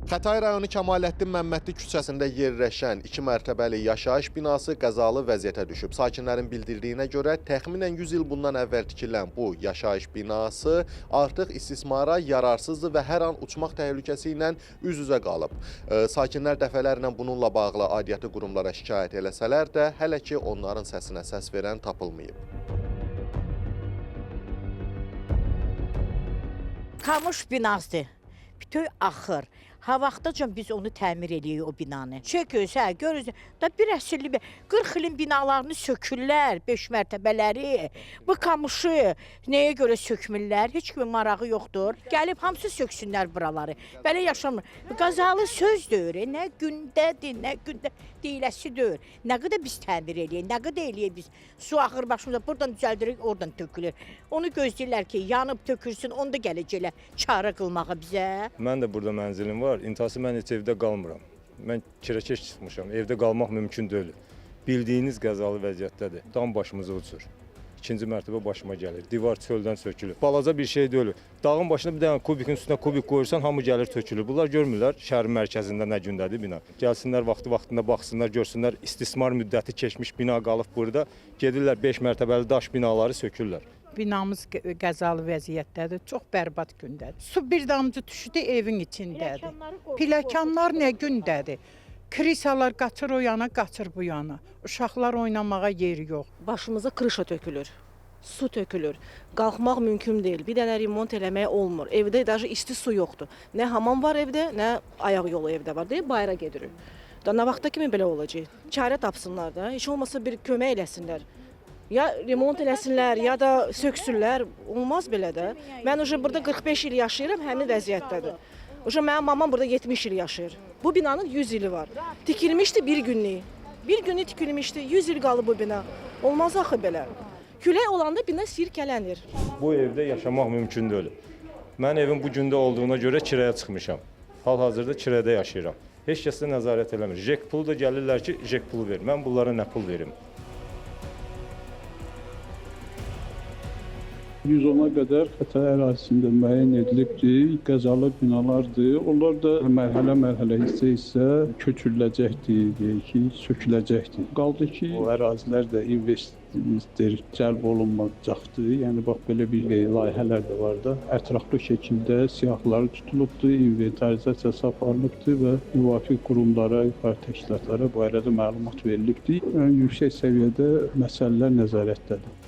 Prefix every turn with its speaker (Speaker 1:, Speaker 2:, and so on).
Speaker 1: Xətai rayonu Kəmaləddin Məmmədli küçəsində yerləşən 2 mərtəbəli yaşayış binası qəzalı vəziyyətə düşüb. Sakinlərin bildirdiyinə görə təxminən 100 il bundan əvvəl tikilən bu yaşayış binası artıq istismara yararsızdır və hər an uçmaq təhlükəsi ilə üz-üzə qalıb. Sakinlər dəfələrlə bununla bağlı aidiyyatı qurumlara şikayət eləsələr də hələ ki onların səsinə səs verən tapılmayıb.
Speaker 2: Kamış binası, bütöv axır. Ha vaxtacan biz onu təmir eləyirik o binanı. Çöküz, görürüz. Da bir əsrli 40 ilin binalarını sökürlər, 5 mərtəbələri. Bu kamışı nəyə görə sökmürlər? Heç kimin marağı yoxdur. Gəlib hamısı söksünlər buraları. Belə yaşamır. Qazalı söz deyir. Nə gündədir, nə gündə deyiləsi deyir. Nə qədər biz təmir eləyik, nə qədər eləyik biz. Su axır başımıza, buradan düzəldirik, oradan tökülür. Onu gözləyirlər ki, yanıb tökülsün, onu da gələcəklər çarə qılmağa bizə.
Speaker 3: Mən də burada mənzilim var. İntihası mən heç evdə qalmıram. Mən kirəkeş çıxmışam. Evdə qalmaq mümkün deyil. Bildiyiniz qəzalı vəziyyətdədir. Dam başımıza uçur. İkinci mərtəbə başıma gəlir. Divar çöldən sökülür. Balaca bir şey deyil. Dağın başına bir dənə kubikin üstünə kubik qoyursan, hamı gəlir tökülür. Bunlar görmürlər şəhərin mərkəzində nə gündədir bina. Gəlsinlər vaxtında baxsınlar, görsünlər istismar müddəti keçmiş bina qalıb burada. Gedirlər 5 mərtəbəli daş binaları sökürlər.
Speaker 4: Binamız qəzalı vəziyyətdədir, çox bərbad gündədir. Su bir damcı düşdü evin içindədir. Pilləkənlər nə gündədir. Krisalar qaçır o yana, qaçır bu yana. Uşaqlar oynamağa yer yox.
Speaker 5: Başımıza krışa tökülür, su tökülür. Qalxmaq mümkün deyil. Bir dənə remont eləmək olmur. Evdə daha isti su yoxdur. Nə hamam var evdə, nə ayaq yolu evdə var deyib bayıra gedirik. Da nə vaxta kimi belə olacaq? Çarə tapsınlar da, heç olmasa bir kömək eləsinlər. Ya remont eləsinlər, ya da söksünlər. Olmaz belə də. Mən burada 45 il yaşayıram, həmin vəziyyətdədir. Mənim mamam burada 70 il yaşayır. Bu binanın 100 ili var. Tikilmişdi bir günlük. Bir günlük tikilmişdi, 100 il qalıb bu bina. Olmaz axı belə. Külək olanda bina sirkələnir.
Speaker 3: Bu evdə yaşamaq mümkün deyil. Mən evin bu gündə olduğuna görə kirəyə çıxmışam. Hal-hazırda kirədə yaşayıram. Heç kəs də nəzarət eləmir. JEK pulu da gəlirlər ki, JEK pulu ver. Mən bunlara nə pul verim?
Speaker 6: 110-a qədər Xətai ərazisində müəyyən edilibdir, qəzalı binalardır. Onlar da mərhələ-mərhələ, hissə-hissə köçürüləcəkdir, deyək ki, söküləcəkdir. Qaldı ki, o ərazilər də investor cəlb olunmayacaqdır. Yəni, bax, belə bir layihələr də var da. Ətraflı şəkildə siyahıları tutulubdur, inventarizasiyası aparılıbdır və müvafiq qurumlara, yuxarı təşkilatlara bu barədə məlumat verilibdir. Yəni, yüksək səviyyədə məsələlər nəzarətdədir.